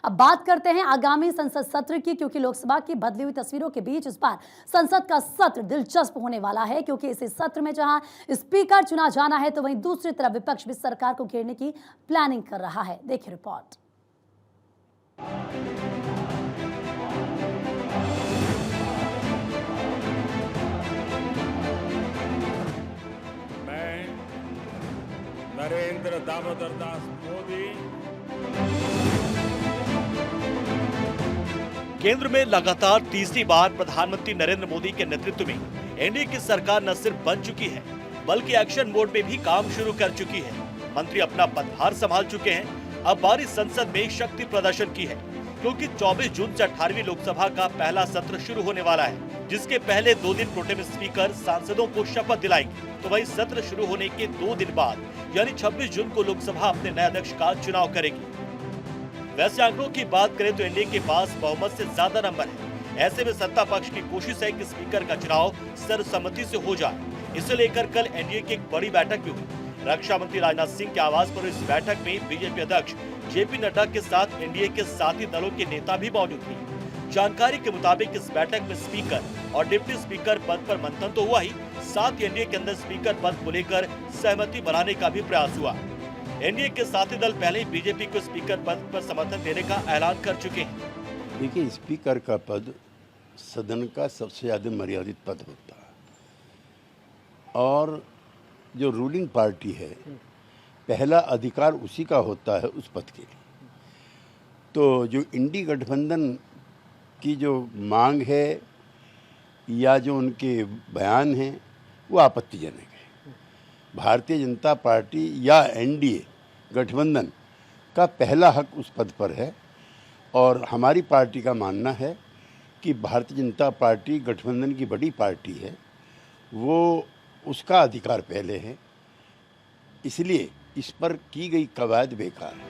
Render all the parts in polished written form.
अब बात करते हैं आगामी संसद सत्र की, क्योंकि लोकसभा की बदली हुई तस्वीरों के बीच इस बार संसद का सत्र दिलचस्प होने वाला है, क्योंकि इस सत्र में जहां स्पीकर चुना जाना है तो वहीं दूसरी तरफ विपक्ष भी सरकार को घेरने की प्लानिंग कर रहा है। देखिए रिपोर्ट। नरेंद्र दामोदर दास मोदी केंद्र में लगातार तीसरी बार प्रधानमंत्री नरेंद्र मोदी के नेतृत्व में एनडीए की सरकार न सिर्फ बन चुकी है बल्कि एक्शन मोड में भी काम शुरू कर चुकी है। मंत्री अपना पदभार संभाल चुके हैं। अब बारी संसद में शक्ति प्रदर्शन की है, क्योंकि 24 जून से 18वीं लोकसभा का पहला सत्र शुरू होने वाला है, जिसके पहले 2 दिन प्रोटेम स्पीकर सांसदों को शपथ दिलाएंगे। तो वही सत्र शुरू होने के 2 दिन बाद यानी 26 जून को लोकसभा अपने नए अध्यक्ष का चुनाव करेगी। वैसे आंकड़ों की बात करें तो एनडीए के पास बहुमत से ज्यादा नंबर है। ऐसे में सत्ता पक्ष की कोशिश है कि स्पीकर का चुनाव सर्वसम्मति से हो जाए। इसे लेकर कल एनडीए की एक बड़ी बैठक भी हुई। रक्षा मंत्री राजनाथ सिंह के आवास पर इस बैठक में बीजेपी अध्यक्ष जेपी नड्डा के साथ एनडीए के साथी दलों के नेता भी मौजूद थे। जानकारी के मुताबिक इस बैठक में स्पीकर और डिप्टी स्पीकर पद पर मंथन तो हुआ ही, साथ ही एनडीए के अंदर स्पीकर पद को लेकर सहमति बनाने का भी प्रयास हुआ। एनडीए के साथी दल पहले ही बीजेपी को स्पीकर पद पर समर्थन देने का ऐलान कर चुके हैं। देखिए, स्पीकर का पद सदन का सबसे ज्यादा मर्यादित पद होता है और जो रूलिंग पार्टी है पहला अधिकार उसी का होता है उस पद के लिए। तो जो इंडी गठबंधन की जो मांग है या जो उनके बयान हैं वो आपत्तिजनक है। भारतीय जनता पार्टी या एनडीए गठबंधन का पहला हक उस पद पर है और हमारी पार्टी का मानना है कि भारतीय जनता पार्टी गठबंधन की बड़ी पार्टी है, वो उसका अधिकार पहले है, इसलिए इस पर की गई कवायद बेकार है।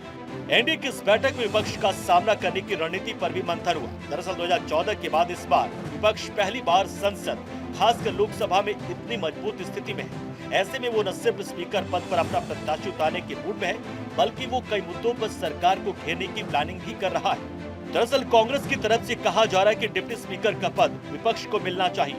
एनडीए की इस बैठक में विपक्ष का सामना करने की रणनीति पर भी मंथन हुआ। दरअसल 2014 के बाद इस बार विपक्ष पहली बार संसद खासकर लोकसभा में इतनी मजबूत स्थिति में है। ऐसे में वो न सिर्फ स्पीकर पद पर अपना प्रत्याशी उतारने के मूड में है, बल्कि वो कई मुद्दों पर सरकार को घेरने की प्लानिंग भी कर रहा है। दरअसल कांग्रेस की तरफ से कहा जा रहा है कि डिप्टी स्पीकर का पद विपक्ष को मिलना चाहिए।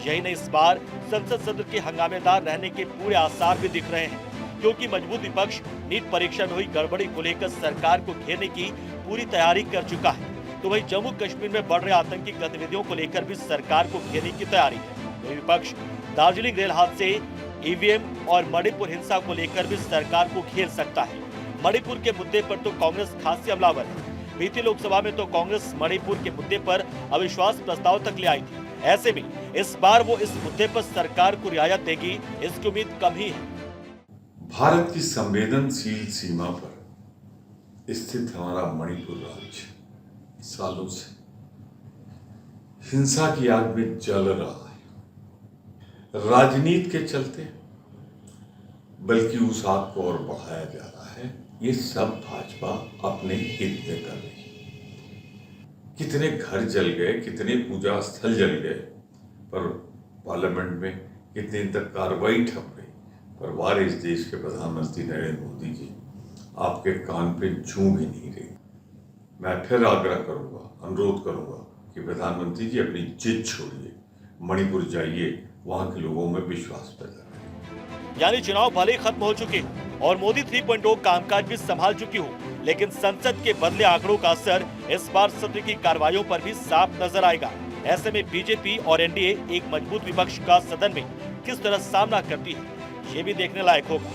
यही नहीं, इस बार संसद सत्र के हंगामेदार रहने के पूरे आसार भी दिख रहे हैं, क्योंकि मजबूत विपक्ष नीट परीक्षा में हुई गड़बड़ी को लेकर सरकार को घेरने की पूरी तैयारी कर चुका है। तो वहीं जम्मू कश्मीर में बढ़ रहे आतंकी गतिविधियों को लेकर भी सरकार को घेरने की तैयारी है। वहीं विपक्ष दार्जिलिंग रेल हादसे, ईवीएम और मणिपुर हिंसा को लेकर भी सरकार को घेर सकता है। मणिपुर के मुद्दे पर तो कांग्रेस खासी हमलावर है। बीती लोकसभा में तो कांग्रेस मणिपुर के मुद्दे पर अविश्वास प्रस्ताव तक ले आई थी। ऐसे में इस बार वो इस मुद्दे पर सरकार को रियायत देगी, इसकी उम्मीद कम ही है। भारत की संवेदनशील सीमा पर स्थित हमारा मणिपुर राज्य सालों से हिंसा की आग में जल रहा है। राजनीति के चलते बल्कि उस आग को और बढ़ाया जा रहा है। ये सब भाजपा अपने हित में कर रही है। कितने घर जल गए, कितने पूजा स्थल जल गए, पर पार्लियामेंट में कितने दिन तक कार्रवाई ठप गई। पर वार इस देश के प्रधानमंत्री नरेंद्र मोदी जी आपके कान पे जूं भी नहीं रही। मैं फिर आग्रह करूंगा, अनुरोध करूंगा कि प्रधानमंत्री जी अपनी जिद छोड़िए, मणिपुर जाइए, वहां के लोगों में विश्वास पैदा करें। यानी चुनाव भले ही खत्म हो चुके और मोदी 3.0 कामकाज भी संभाल चुकी हो, लेकिन संसद के बदले आंकड़ों का असर इस बार सत्र की कार्रवाइयों पर भी साफ नजर आएगा। ऐसे में बीजेपी और एनडीए एक मजबूत विपक्ष का सदन में किस तरह सामना करती है, ये भी देखने लायक होगा।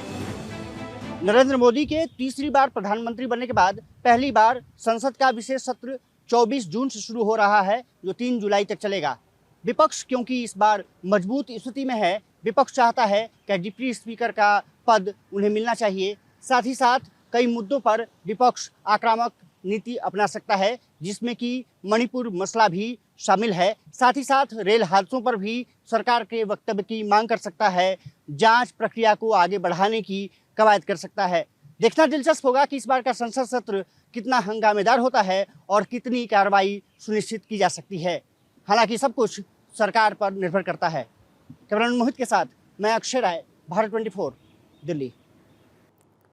नरेंद्र मोदी के तीसरी बार प्रधानमंत्री बनने के बाद पहली बार संसद का विशेष सत्र 24 जून से शुरू हो रहा है, जो 3 जुलाई तक चलेगा। विपक्ष क्योंकि इस बार मजबूत स्थिति में है, विपक्ष चाहता है कि डिप्टी स्पीकर का पद उन्हें मिलना चाहिए। साथ ही साथ कई मुद्दों पर विपक्ष आक्रामक नीति अपना सकता है, जिसमें कि मणिपुर मसला भी शामिल है। साथ ही साथ रेल हादसों पर भी सरकार के वक्तव्य की मांग कर सकता है, जांच प्रक्रिया को आगे बढ़ाने की कवायद कर सकता है। देखना दिलचस्प होगा कि इस बार का संसद सत्र कितना हंगामेदार होता है और कितनी कार्रवाई सुनिश्चित की जा सकती है। हालांकि सब कुछ सरकार पर निर्भर करता है। कैमरामैन मोहित के साथ मैं अक्षय राय, भारत 24, दिल्ली।